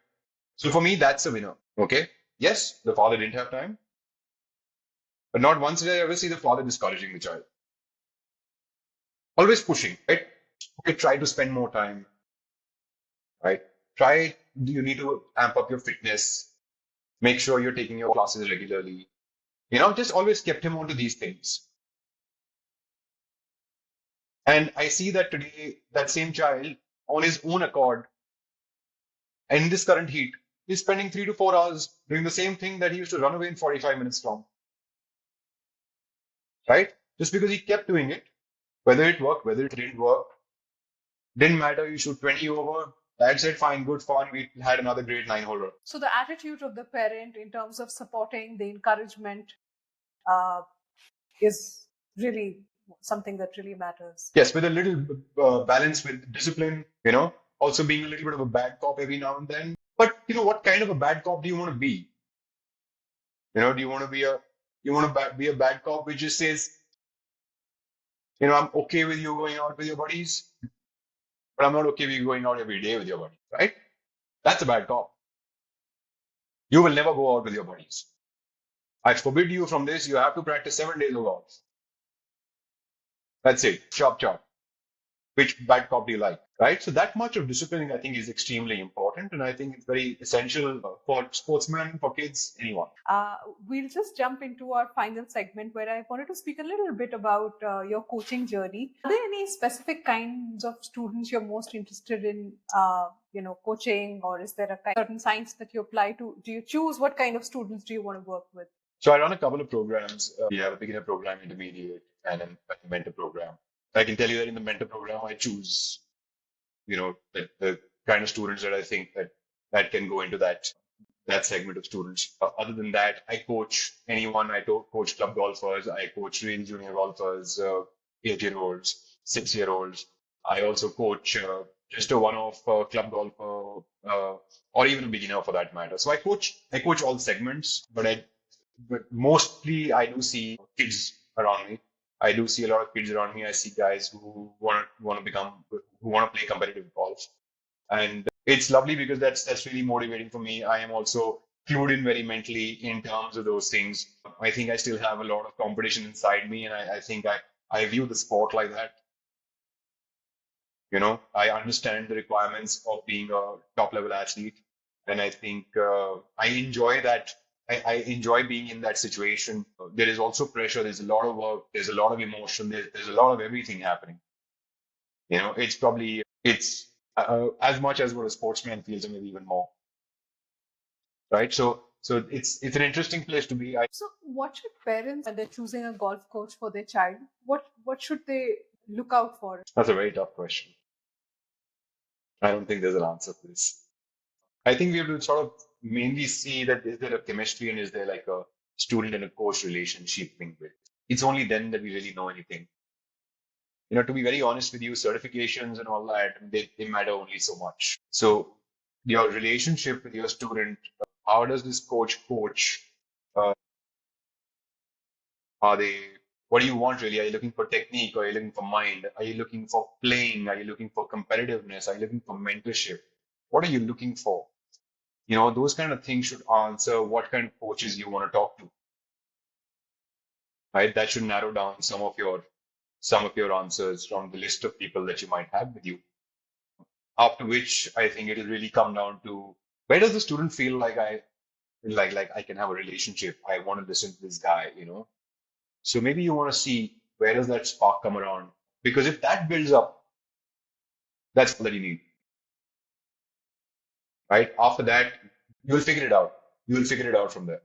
A: So for me, that's a winner, okay? Yes, the father didn't have time, but not once did I ever see the father discouraging the child. Always pushing, right? Okay, try to spend more time, right? Try, you need to amp up your fitness, make sure you're taking your classes regularly. Just always kept him onto these things. And I see that today, that same child, on his own accord, in this current heat, is spending 3 to 4 hours doing the same thing that he used to run away in 45 minutes from, right? Just because he kept doing it, whether it worked, whether it didn't work, didn't matter. You shoot 20 over. Dad said, fine, good fun. We had another great 9-hole.
B: So the attitude of the parent in terms of supporting the encouragement is really something that really matters.
A: Yes, with a little balance with discipline, also being a little bit of a bad cop every now and then. But what kind of a bad cop do you want to be? Do you want to be a bad cop which just says, I'm okay with you going out with your buddies, but I'm not okay with you going out every day with your buddies, right? That's a bad cop. You will never go out with your buddies. I forbid you from this. You have to practice 7 days of golf. That's it. Chop, chop. Which bad cop do you like, right? So that much of discipline, I think, is extremely important. And I think it's very essential for sportsmen, for kids, anyone.
B: We'll just jump into our final segment where I wanted to speak a little bit about your coaching journey. Are there any specific kinds of students you're most interested in, coaching, or is there a certain science that you apply to? Do you choose what kind of students do you want to work with?
A: So I run a couple of programs. We have a beginner program, intermediate, and a mentor program. I can tell you that in the mentor program, I choose, the kind of students that I think that can go into that that segment of students. Other than that, I coach anyone. Coach club golfers. I coach real junior golfers, 8-year-olds, 6-year-olds. I also coach just a one-off club golfer, or even a beginner for that matter. So I coach all segments, but mostly I do see kids around me. I do see a lot of kids around me. I see guys who want to play competitive golf, and it's lovely because that's really motivating for me. I am also clued in very mentally in terms of those things. I think I still have a lot of competition inside me, and I think I view the sport like that. I understand the requirements of being a top level athlete, and I think I enjoy that. I enjoy being in that situation. There is also pressure. There's a lot of work. There's a lot of emotion. There's a lot of everything happening. It's as much as what a sportsman feels, and maybe even more, right? So it's an interesting place to be.
B: So, what should parents, when they're choosing a golf coach for their child, what should they look out for?
A: That's a very tough question. I don't think there's an answer for this. I think we have to sort of mainly see that is there a chemistry and is there like a student and a coach relationship being built. It's only then that we really know anything. To be very honest with you, certifications and all that, they matter only so much. So your relationship with your student, how does this coach? Uh, are they, what do you want really? Are you looking for technique? Or are you looking for mind? Are you looking for playing? Are you looking for competitiveness? Are you looking for mentorship? What are you looking for? Those kind of things should answer what kind of coaches you want to talk to, right? That should narrow down some of your answers from the list of people that you might have with you. After which, I think it will really come down to where does the student feel like I can have a relationship. I want to listen to this guy. So maybe you want to see where does that spark come around? Because if that builds up, that's all that you need, right? After that, you'll figure it out. You'll figure it out from there.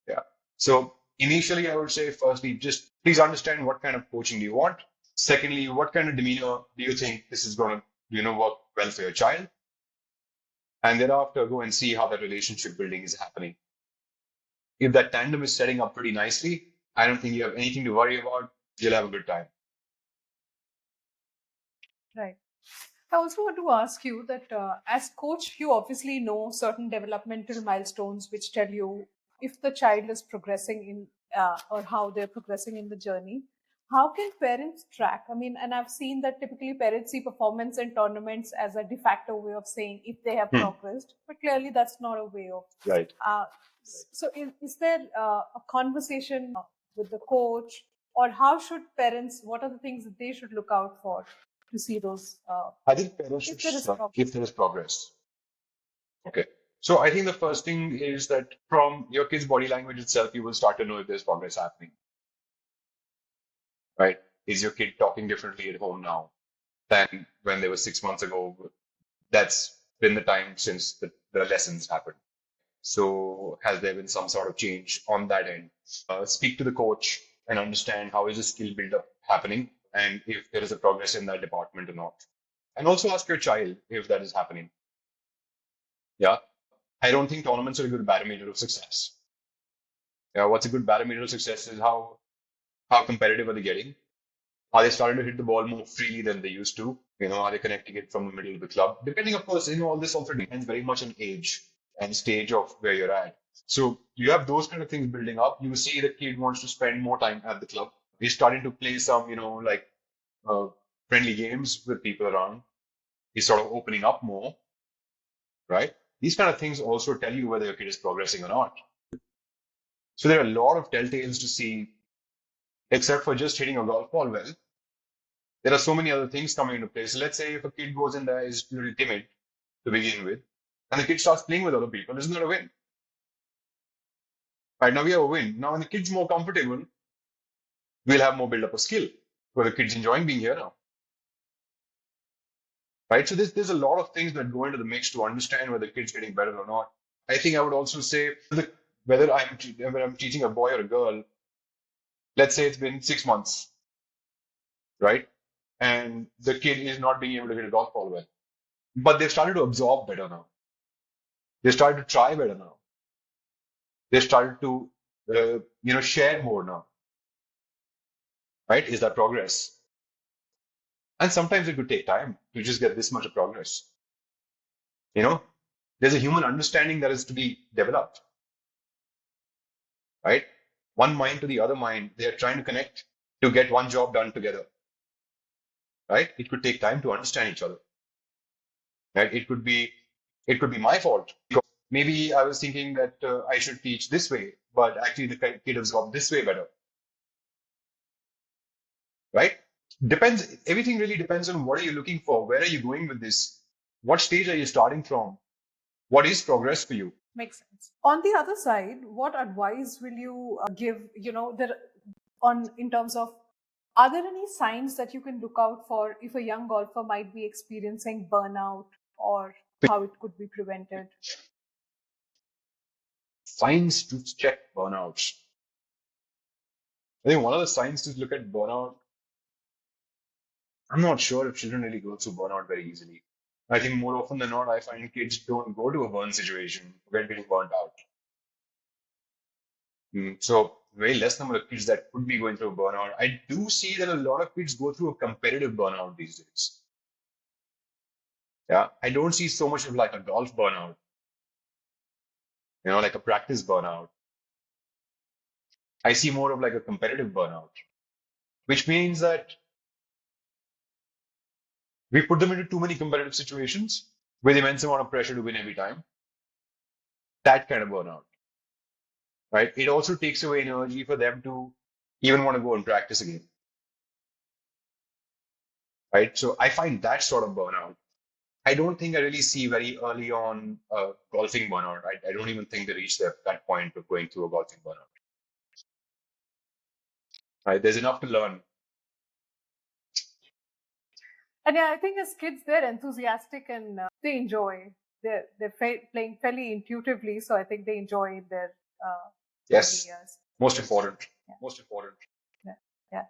A: Yeah. So initially, I would say, firstly, just please understand what kind of coaching do you want. Secondly, what kind of demeanor do you think this is going to, work well for your child? And thereafter, go and see how that relationship building is happening. If that tandem is setting up pretty nicely, I don't think you have anything to worry about. You'll have a good time.
B: Right. I also want to ask you that as coach, you obviously know certain developmental milestones which tell you if the child is progressing in or how they're progressing in the journey. How can parents track? I mean, and I've seen that typically parents see performance in tournaments as a de facto way of saying if they have progressed, but clearly that's not a way of.
A: Right.
B: So, is there a conversation with the coach, or how should parents? What are the things that they should look out for to see those?
A: I think parents
B: If
A: should
B: there is
A: start
B: progress.
A: if there is progress. Okay. So I think the first thing is that from your kid's body language itself, you will start to know if there's progress happening, right? Is your kid talking differently at home now than when they were 6 months ago? That's been the time since the lessons happened. So has there been some sort of change on that end? Speak to the coach and understand how is the skill build-up happening and if there is a progress in that department or not. And also ask your child if that is happening. Yeah. I don't think tournaments are a good barometer of success. Yeah, what's a good barometer of success is how competitive are they getting? Are they starting to hit the ball more freely than they used to? Are they connecting it from the middle of the club? Depending, of course, all this also depends very much on age and stage of where you're at. So you have those kind of things building up. You see the kid wants to spend more time at the club. He's starting to play some, like uh, friendly games with people around. He's sort of opening up more, right? These kind of things also tell you whether your kid is progressing or not. So there are a lot of telltales to see, except for just hitting a golf ball well. There are so many other things coming into play. So let's say if a kid goes in there is a little timid to begin with, and the kid starts playing with other people, isn't that a win? Right now we have a win. Now when the kid's more comfortable, we'll have more build up of skill. Where the kid's enjoying being here now. Right? So there's a lot of things that go into the mix to understand whether the kid's getting better or not. I think I would also say whether I'm teaching a boy or a girl, let's say it's been 6 months, right? And the kid is not being able to hit a golf ball well. But they've started to absorb better now. They started to try better now. They started to, share more now, right? Is that progress? And sometimes it could take time to just get this much of progress. You know, there's a human understanding that is to be developed, right? One mind to the other mind, they are trying to connect to get one job done together, right? It could take time to understand each other, right? It could be my fault because maybe I was thinking that I should teach this way, but actually the kid has got this way better, right? Depends. Everything really depends on what are you looking for, where are you going with this, what stage are you starting from, what is progress for you.
B: Makes sense. On the other side, what advice will you give, there on in terms of, are there any signs that you can look out for if a young golfer might be experiencing burnout, or how it could be prevented?
A: Signs to check burnouts. I think one of the signs to look at burnout, I'm not sure if children really go through burnout very easily. I think more often than not, I find kids don't go to a burn situation when getting burnt out. So very less number of kids that could be going through a burnout. I do see that a lot of kids go through a competitive burnout these days. Yeah, I don't see so much of like a golf burnout, like a practice burnout. I see more of like a competitive burnout, which means that we put them into too many competitive situations with immense amount of pressure to win every time. That kind of burnout, right? It also takes away energy for them to even want to go and practice again, right? So I find that sort of burnout. I don't think I really see very early on golfing burnout. I don't even think they reach that point of going through a golfing burnout. Right? There's enough to learn.
B: And yeah, I think as kids, they're enthusiastic and they enjoy. They're playing fairly intuitively, so I think they enjoy their early
A: Yes,
B: years.
A: most important.
B: Yeah.
A: Most important.
B: Yeah. Yeah.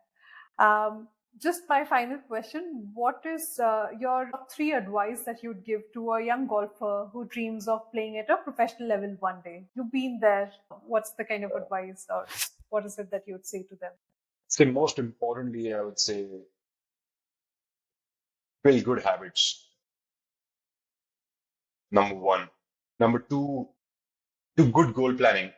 B: Um, just my final question: what is your top three advice that you'd give to a young golfer who dreams of playing at a professional level one day? You've been there. What's the kind of advice, or what is it that you'd say to them?
A: So most importantly, I would say build good habits. Number one. Number two, do good goal planning.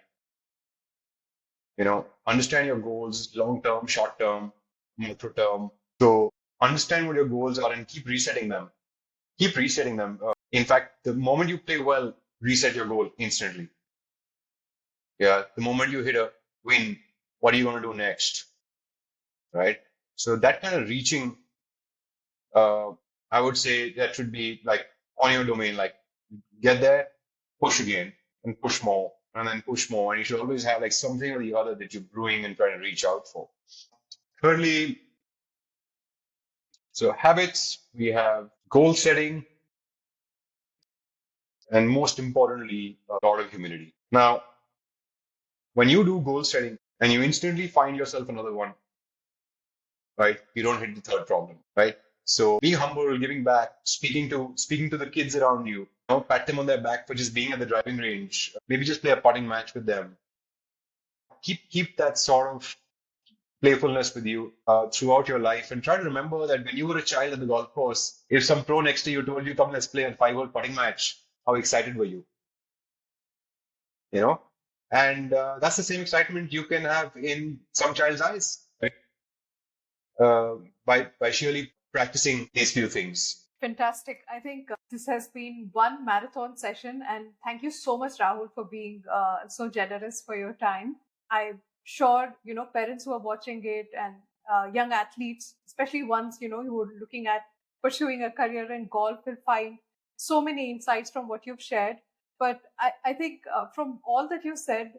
A: Understand your goals, long term, short term, micro term. So understand what your goals are and keep resetting them. Keep resetting them. In fact, the moment you play well, reset your goal instantly. Yeah. The moment you hit a win, what are you going to do next? Right. So that kind of reaching, uh, I would say that should be like on your domain, like get there, push again and push more and then push more. And you should always have like something or the other that you're brewing and trying to reach out for. Thirdly, so habits, we have goal setting, and most importantly, a lot of humility. Now, when you do goal setting and you instantly find yourself another one, right? You don't hit the third problem, right? So being humble, giving back, speaking to the kids around you, pat them on their back for just being at the driving range. Maybe just play a putting match with them. Keep that sort of playfulness with you throughout your life, and try to remember that when you were a child at the golf course, if some pro next to you told you, "Come, let's play a 5-hole putting match," how excited were you? You know, and that's the same excitement you can have in some child's eyes, right? By sheerly practicing these few things.
B: Fantastic. I think this has been one marathon session, and thank you so much, Rahul, for being so generous for your time. I'm sure parents who are watching it, and young athletes, especially ones who are looking at pursuing a career in golf, will find so many insights from what you've shared. But I think from all that you said,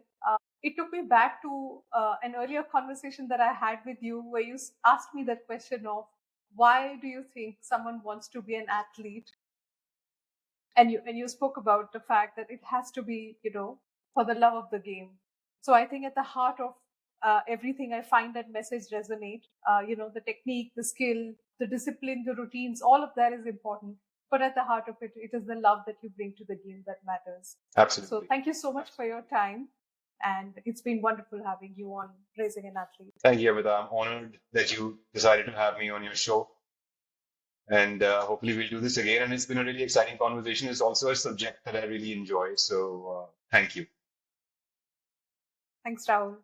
B: it took me back to an earlier conversation that I had with you, where you asked me that question of, why do you think someone wants to be an athlete? And you spoke about the fact that it has to be for the love of the game. So I think at the heart of everything, I find that message resonate. The technique, the skill, the discipline, the routines, all of that is important. but at the heart of it, it is the love that you bring to the game that matters. So
A: Absolutely.
B: thank you so much for your time. And it's been wonderful having you on Raising an Athlete.
A: Thank you, Amita. I'm honored that you decided to have me on your show. And hopefully we'll do this again. And it's been a really exciting conversation. It's also a subject that I really enjoy. So thank you.
B: Thanks, Rahul.